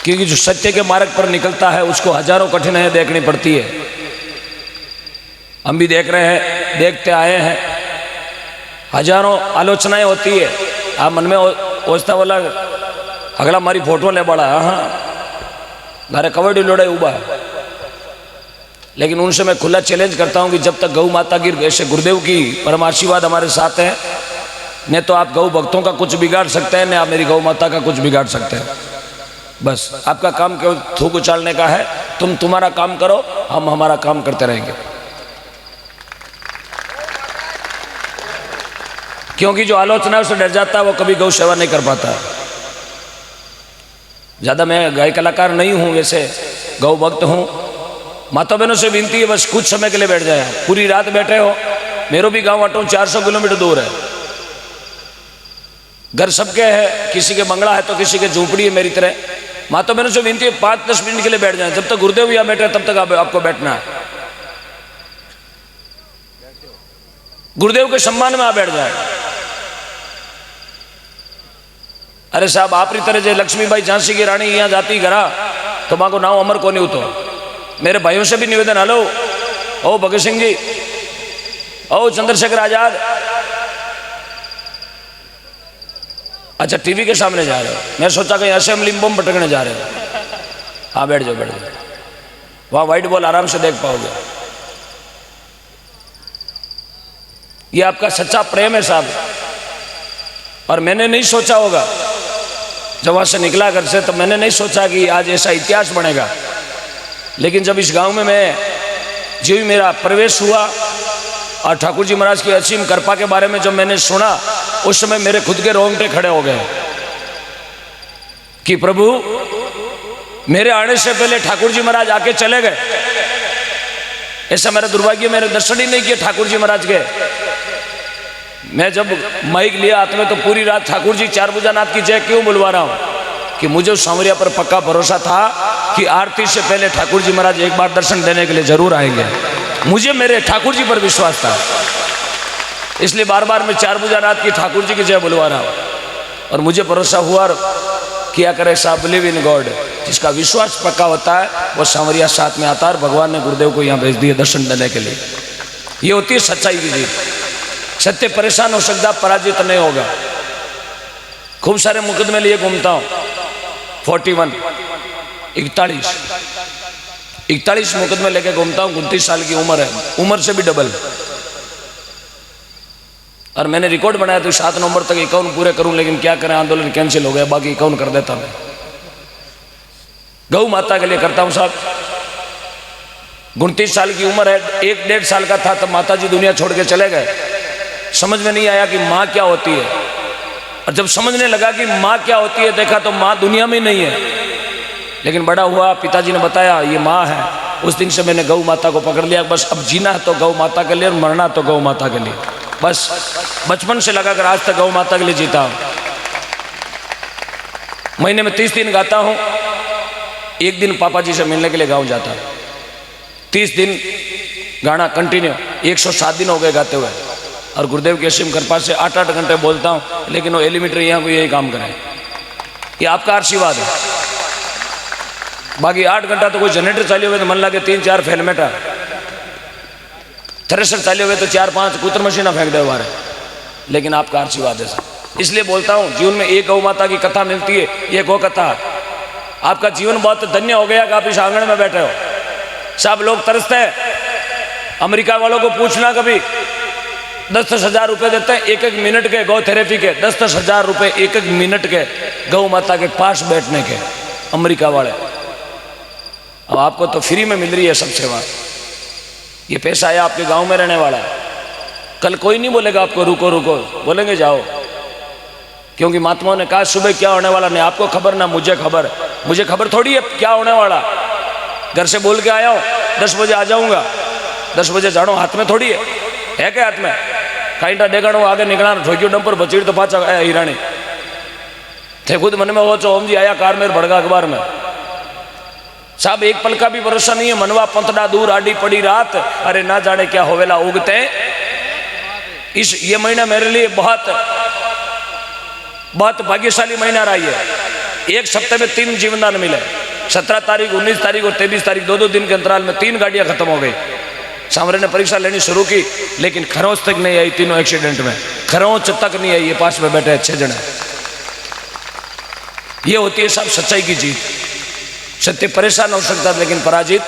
क्योंकि जो सत्य के मार्ग पर निकलता है उसको हजारों कठिनाइयां देखनी पड़ती है। हम भी देख रहे हैं, देखते आए हैं, हजारों आलोचनाएं होती है। आप मन में ओछता बोला अगला मारी फोटो ले बड़ा, हाँ मारे कबड्डी लड़ाई उबा है। लेकिन उनसे मैं खुला चैलेंज करता हूं कि जब तक गौ माता की ऐसे गुरुदेव की परम आशीर्वाद हमारे साथ है, न तो आप गौ भक्तों का कुछ बिगाड़ सकते हैं, न आप मेरी गौ माता का कुछ बिगाड़ सकते हैं। बस आपका काम केवल थूक उछालने का है। तुम तुम्हारा काम करो, हम हमारा काम करते रहेंगे। क्योंकि जो आलोचना से डर जाता है वो कभी गौ सेवा नहीं कर पाता। ज्यादा मैं गाय कलाकार नहीं हूं, वैसे गौ भक्त हूं। माता बहनों से विनती है बस कुछ समय के लिए बैठ जाए। पूरी रात बैठे हो, मेरे भी गांव अटो 400 किलोमीटर दूर है, घर सबके है, किसी के बंगला है तो किसी के झोपड़ी है मेरी तरह। माता बहनों से विनती है 5-10 मिनट के लिए बैठ जाए। जब तक गुरुदेव यहाँ बैठे तब तक आपको बैठना है। गुरुदेव के सम्मान में आप बैठ जाए। अरे साहब आपरी तरह जो लक्ष्मीबाई झांसी की रानी यहाँ जाती घरा तो मां को नाव अमर को नहीं उतो। मेरे भाइयों से भी निवेदन, हेलो ओ भगत सिंह जी, ओ चंद्रशेखर आजाद, अच्छा टीवी के सामने जा रहे हो, मैं सोचा कहीं असेंबली में बम पटकने जा रहे हो। हाँ बैठ जाओ, बैठ जाओ, वहां व्हाइट बॉल आराम से देख पाओगे। ये आपका सच्चा प्रेम है साहब। और मैंने नहीं सोचा होगा जब वहां से निकला घर से, तो मैंने नहीं सोचा कि आज ऐसा इतिहास बनेगा। लेकिन जब इस गांव में मैं जो भी मेरा प्रवेश हुआ और ठाकुर जी महाराज की असीम कृपा के बारे में जब मैंने सुना, उस समय मेरे खुद के रोंगटे खड़े हो गए कि प्रभु मेरे आने से पहले ठाकुर जी महाराज आके चले गए। ऐसा मेरा दुर्भाग्य, मेरे दर्शन ही नहीं किए ठाकुर जी महाराज के। मैं जब माइक लिया हाथ में तो पूरी रात ठाकुर जी चारभुजानाथ की जय क्यों बुलवा रहा हूं कि मुझे सांवरिया पर पक्का भरोसा था कि आरती से पहले ठाकुर जी महाराज एक बार दर्शन देने के लिए जरूर आएंगे। मुझे मेरे ठाकुर जी पर विश्वास था, इसलिए बार बार मैं चारभुजानाथ की ठाकुर जी की जय बुलवा रहा हूं। और मुझे भरोसा हुआ, और किया करे साहब, बिलीव इन गॉड। जिसका विश्वास पक्का होता है वो सांवरिया साथ में आता है। और भगवान ने गुरुदेव को यहाँ भेज दिया दर्शन देने के लिए। ये होती है सच्चाई की जीत। सत्य परेशान हो सकता, पराजित नहीं होगा। खूब सारे मुकदमे लिए घूमता हूं, 41 41 मुकदमे लेके घूमता हूं। 29 साल की उम्र है, उम्र से भी डबल। और मैंने रिकॉर्ड बनाया तो 7 नवंबर तक 51 पूरे करूं, लेकिन क्या करें आंदोलन कैंसिल हो गया, बाकी 51 कर देता मैं। गौ माता के लिए करता हूं साहब। 29 साल की उम्र है, 1-1.5 साल का था तब माता जी दुनिया छोड़ के चले गए। समझ में नहीं आया कि माँ क्या होती है। और जब समझने लगा कि माँ क्या होती है, देखा तो माँ दुनिया में नहीं है। लेकिन बड़ा हुआ, पिताजी ने बताया ये माँ है। उस दिन से मैंने गौ माता को पकड़ लिया। बस अब जीना है तो गौ माता के लिए, और मरना तो गौ माता के लिए। बस बचपन से लगाकर आज तक गौ माता के लिए जीता हूं। महीने में 30 दिन गाता हूं। एक दिन पापा जी से मिलने के लिए गाँव जाता हूं। 30 दिन गाना कंटिन्यू, 107 दिन हो गए गाते हुए। और गुरुदेव की असीम कृपा से 8-8 घंटे बोलता हूं, लेकिन वो एलिमीटर यहाँ को यही काम करें। ये आपका आशीर्वाद है। बाकी 8 घंटा तो कोई जनरेटर चालू हुए तो मन लगे 3-4 हेलमेट, थ्रेसर चालू हुए तो 4-5 कूतर मशीना फेंक दे बारे। लेकिन आपका आशीर्वाद है सर। इसलिए बोलता हूं जीवन में एक गौ माता की कथा मिलती है, ये गौ कथा। आपका जीवन बहुत धन्य हो गया कि आप इस आंगन में बैठे हो। सब लोग तरसते हैं। अमेरिका वालों को पूछना, कभी 10-10 हजार रुपए देते हैं 1-1 मिनट के गौ थेरेपी के। 10-10 हजार रुपए 1-1 मिनट के गौ माता के पास बैठने के, अमेरिका वाले। अब आपको तो फ्री में मिल रही है सब सेवा। ये पैसा है आपके गांव में रहने वाला है। कल कोई नहीं बोलेगा आपको रुको रुको, बोलेंगे जाओ। क्योंकि महात्माओं ने कहा सुबह क्या होने वाला नहीं आपको खबर, ना मुझे खबर। मुझे खबर थोड़ी है क्या होने वाला। घर से बोल के आया हूँ 10 बजे आ जाऊंगा, 10 बजे जानो हाथ में थोड़ी है क्या हाथ में। कहीं डेगाणो आगे निकला ठोक्यो डंपर बचीड़ तो पाचा आया हिरानी थे। खुद मन में हो चो ओम जी आया कार मेरे भड़गा अखबार में। साहब एक पल का भी भरोसा नहीं है। मनवा पंतड़ा दूर आडी पड़ी रात, अरे ना जाने क्या होवेला उगते। ये महीना मेरे लिए बहुत बहुत भाग्यशाली महीना रहा है। एक सप्ताह में 3 जीवनदान मिले। 17 तारीख, 19 तारीख और 23 तारीख 2-2 दिन के अंतराल में 3 गाड़ियां खत्म हो गई। सांवरे ने परीक्षा लेनी शुरू की, लेकिन खरोंच तक नहीं आई। तीनों एक्सीडेंट में खरोंच तक नहीं आई। ये पास में बैठे 6 जने। ये होती है सब सच्चाई की जीत। सत्य परेशान हो सकता है, लेकिन पराजित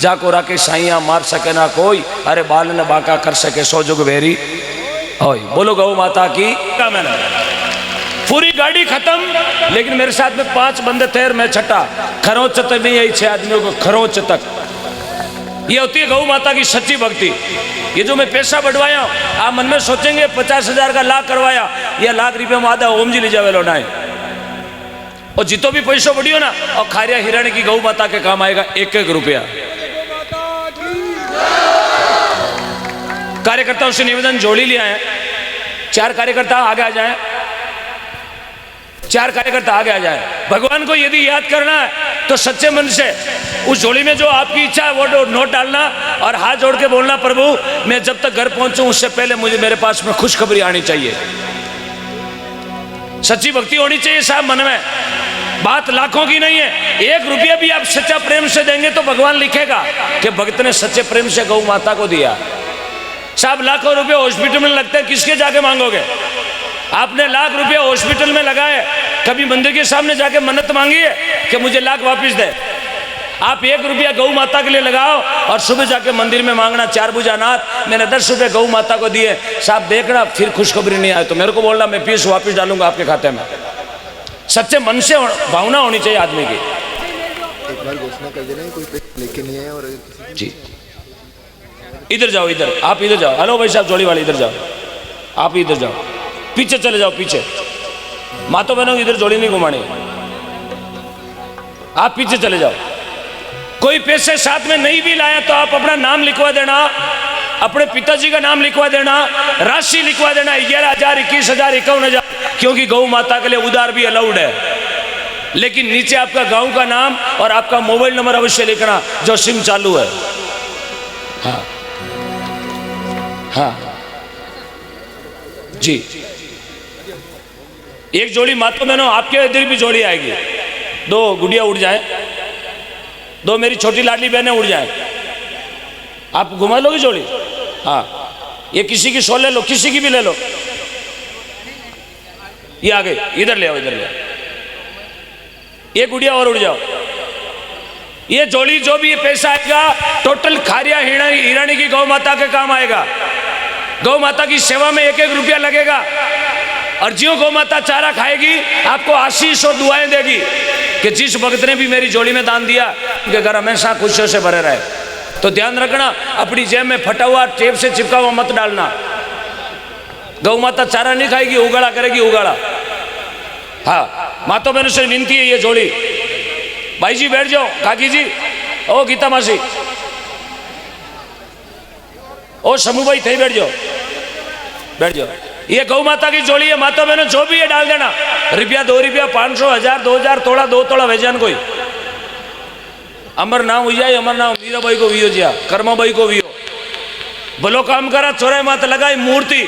जाको राके साइया मार सके ना कोई, अरे बाल ने बाका कर सके सो जुग वेरी ओए। बोलो गौ माता की। मैंने पूरी गाड़ी खत्म, लेकिन मेरे साथ में 5 बंदे थे और मैं छठा। खरोंच तक नहीं आई 6 आदमियों को, खरोंच तक। ये होती है गौ माता की सच्ची भक्ति। ये जो मैं पैसा बढ़वाया, आप मन में सोचेंगे 50,000 का लाख करवाया, यह लाख रुपये में आधा ओम जी ले जावे लो नाए। और जितो भी पैसा बढ़ियो ना, और खारिया हिरानी की गौ माता के काम आएगा 1-1 रुपया। कार्यकर्ताओं से निवेदन, जोड़ी लिया है। 4 कार्यकर्ता आगे आ जाए, 4 कार्यकर्ता आगे आ जाए। भगवान को यदि याद करना है तो सच्चे मन से उस झोली में जो आपकी इच्छा है वो नोट डालना और हाथ जोड़ के बोलना, प्रभु मैं जब तक घर पहुंचूं उससे पहले मुझे मेरे पास में खुशखबरी आनी चाहिए। सच्ची भक्ति होनी चाहिए साहब मन में। बात लाखों की नहीं है, 1 रुपया भी आप सच्चा प्रेम से देंगे तो भगवान लिखेगा कि भक्त ने सच्चे प्रेम से गौ माता को दिया। साहब लाखों रुपए हॉस्पिटल में लगते हैं, किसके जाके मांगोगे? आपने लाख रुपए हॉस्पिटल में लगाए, कभी मंदिर के सामने जाके मन्नत मांगी है कि मुझे लाख वापस दे? आप 1 रुपया गौ माता के लिए लगाओ और सुबह जाके मंदिर में मांगना, 4 भुजा नाथ मैंने 10 रुपये गौ माता को दिए। साहब देखना, फिर खुशखबरी नहीं आए तो मेरे को बोलना, मैं फीस वापस डालूंगा आपके खाते में। सच्चे मन से भावना होनी चाहिए आदमी की। एक बार घोषणा कर देना, कोई लेके नहीं है। और जी इधर जाओ, इधर आप इधर जाओ। हेलो भाई साहब जोड़ी वाले, इधर जाओ, आप इधर जाओ, पीछे चले जाओ, पीछे। मातो बहनों इधर जोड़ी नहीं घुमानी, आप पीछे चले जाओ। कोई पैसे साथ में नहीं भी लाया तो आप अपना नाम लिखवा देना, अपने पिताजी का नाम लिखवा देना, राशि लिखवा देना 11,000, 21,000, 51,000, क्योंकि गौ माता के लिए उधार भी अलाउड है। लेकिन नीचे आपका गांव का नाम और आपका मोबाइल नंबर अवश्य लिखना जो सिम चालू है। हाँ हाँ जी। एक जोड़ी मातो बहनों आपके इधर भी जोड़ी आएगी। 2 गुड़िया उड़ जाए, 2 मेरी छोटी लाडली बहनें उड़ जाए, आप घुमा लोगे जोड़ी। हाँ ये किसी की 16 ले लो, किसी की भी ले लो। ये आ गई, इधर ले आओ, इधर ले आओ। ये गुड़िया और उड़ जाओ। ये जोड़ी जो भी ये पैसा आएगा टोटल खारिया हिरानी की गौ माता के काम आएगा। गौ माता की सेवा में 1-1 रुपया लगेगा। और ज्यों गौ माता चारा खाएगी आपको आशीष और दुआएं देगी कि जिस भक्त ने भी मेरी जोड़ी में दान दिया उनके घर हमेशा खुशियों से भरे रहे। तो ध्यान रखना, अपनी जेब में फटा हुआ टेप से चिपका हुआ मत डालना। गौ माता चारा नहीं खाएगी, उगाड़ा करेगी, उगाड़ा। हाँ मातो बहनों से विनती है, ये जोड़ी। भाई जी बैठ जाओ, काकी जी, ओ गीता मासी, ओ समूह भाई थे बैठ जाओ, बैठ जाओ। ये गौ माता की जोड़ी है माता बहनों, जो भी है डाल देना। रुपया 2 रुपया 500 1000 2000 तोड़ा 2 तोड़ा वेजान कोई अमर नाम हो जाए। अमर नाम मीरा भाई को भी हो जिया, कर्मा भाई को भी हो। भलो काम करा, चौराहे मात लगाई मूर्ति,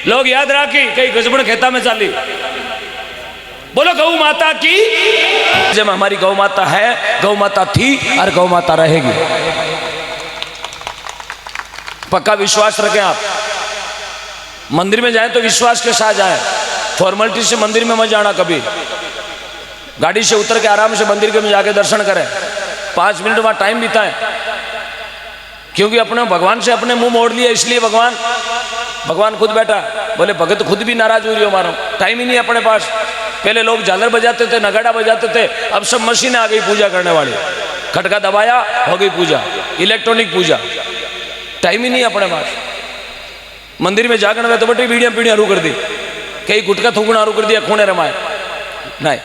लोग याद राखी कई गजबड़ खेता में चाली। बोलो गौ माता की। जब हमारी गौ माता है, गौ माता थी और गौ माता रहेगी। पक्का विश्वास रखें आप। मंदिर में जाए तो विश्वास के साथ जाए, फॉर्मेलिटी से मंदिर में मत जाना कभी। गाड़ी से उतर के आराम से मंदिर के में जाके दर्शन करें, 5 मिनट वहां टाइम बिताएं। क्योंकि अपने भगवान से अपने मुंह मोड़ लिया, इसलिए भगवान खुद बैठा। बोले भगत खुद भी नाराज हो रही हो, मारो टाइम ही नहीं अपने पास। पहले लोग झालर बजाते थे, नगाड़ा बजाते थे, अब सब मशीनें आ गई पूजा करने वाली। खटका दबाया, हो गई पूजा, इलेक्ट्रॉनिक पूजा। टाइम ही नहीं अपने पास। मंदिर में जाकर गए तो बटे पीढ़ियां रू कर दी, कई गुटका थूकना रू कर दिया, खूने रमाए। नहीं,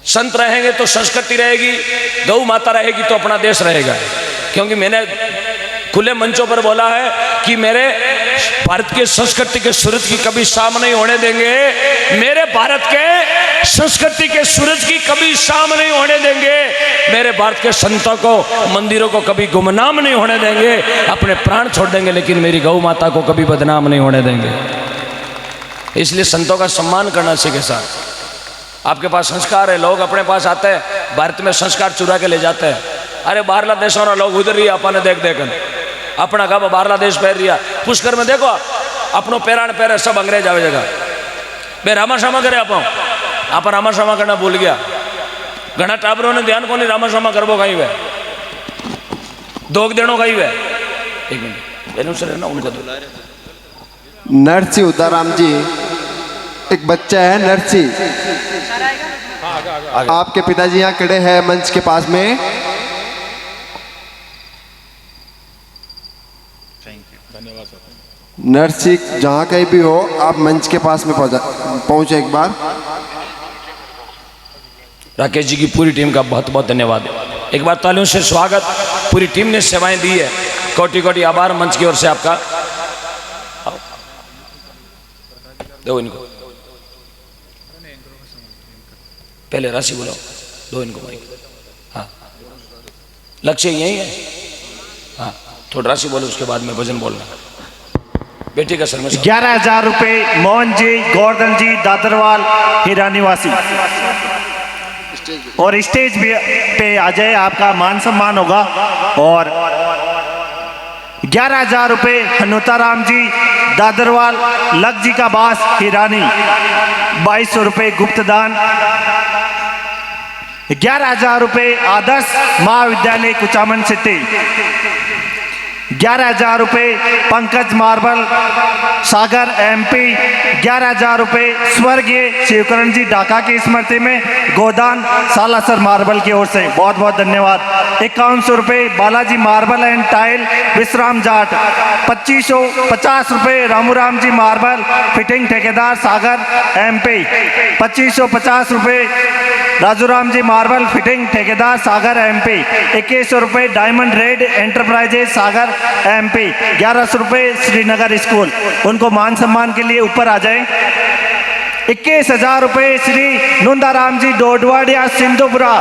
संत रहेंगे तो संस्कृति रहेगी, गौ माता रहेगी तो अपना देश रहेगा। क्योंकि मैंने खुले मंचों पर बोला है कि मेरे भारत के संस्कृति के सूरज की कभी शाम नहीं होने देंगे। मेरे भारत के संस्कृति के सूरज की कभी शाम नहीं होने देंगे। मेरे भारत के संतों को, मंदिरों को कभी गुमनाम नहीं होने देंगे। अपने प्राण छोड़ देंगे लेकिन मेरी गौ माता को कभी बदनाम नहीं होने देंगे। इसलिए संतों का सम्मान करना सीखे साथ। आपके पास संस्कार है, लोग अपने पास आते हैं, भारत में संस्कार चुरा के ले जाते हैं। अरे बाहरला देशों ना लोग उधर रही अपने देख देख अपना कब बाहरला देश पैर रिया। पुष्कर में देखो अपनों पैरान पैरे सब अंग्रेज आवे जगह बे रामा श्यामा करे आप रामा श्यामा करना भूल गया। घना टाबरों ने ध्यान को नहीं रामा श्यामा करबो कहीं वे दोग देनो कहीं वे। एक मिनट सर है ना उनको दो। नरसी उदाराम जी, एक बच्चा है नरसी, आपके पिताजी यहाँ खड़े हैं मंच के पास में। नरसी जहाँ कहीं भी हो आप मंच के पास में पहुंचे एक बार। राकेश जी की पूरी टीम का बहुत बहुत धन्यवाद। एक बार तालियों से स्वागत। पूरी टीम ने सेवाएं दी है, कोटि कोटि आभार मंच की ओर से आपका। दो इनको पहले राशि बोलो, दो इनको भाई। हाँ लक्ष्य यही है। हाँ थोड़ा राशि बोलो, उसके बाद में भजन बोलना। बेटी का सर में 11,000 रुपए मोहन जी, गोवर्धन जी, दादरवाल, हीरा निवासी। और स्टेज पे आ जाए, आपका मान सम्मान होगा। और 11,000 रुपए हनुताराम जी, दादरवाल, लग जी का बास, हिरानी। 2200 रुपए गुप्तदान। 11,000 रुपए आदर्श महाविद्यालय कुचामन सिटी। 11,000 रुपए पंकज मार्बल, सागर MP। 11,000 रुपए स्वर्गीय शिवकरण जी ढाका की स्मृति में गोदान सालासर मार्बल की ओर से बहुत बहुत धन्यवाद। 5100 रुपए बालाजी मार्बल एंड टाइल, विश्राम जाट। 2550 रुपए रामूराम जी मार्बल फिटिंग, ठेकेदार सागर MP। 2550 रुपए राजूराम जी मार्बल फिटिंग, ठेकेदार सागर MP। 2100 रुपए डायमंड रेड एंटरप्राइजेज सागर MP। 1100 रुपए श्रीनगर स्कूल। उनको मान सम्मान के लिए ऊपर आ जाए। 21,000 रुपए श्री नंदाराम जी डोडवाड़िया सिंधुपुरा,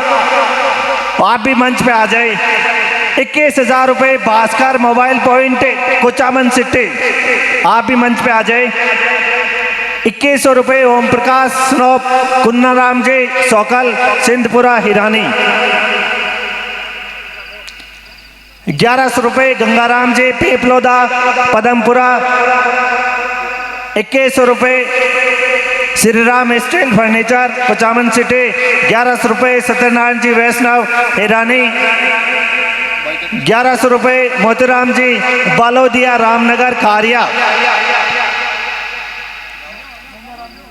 आप भी मंच पे आ जाए। 21,000 रुपए Bhaskar mobile point Kuchaman city, आप भी मंच पे आ जाए। 2100 रुपए ओम प्रकाश स्नोप कुन्नाराम जी सोकल सिंधपुरा हिरानी। 1100 रुपए गंगाराम जी पेपलोदा पदमपुरा। 2100 रुपए Shriram steel furniture Kuchaman city. 1100 रुपए सत्यनारायण जी वैष्णव हिरानी। 1100 रुपए मोतीराम जी बालोदिया रामनगर खारिया।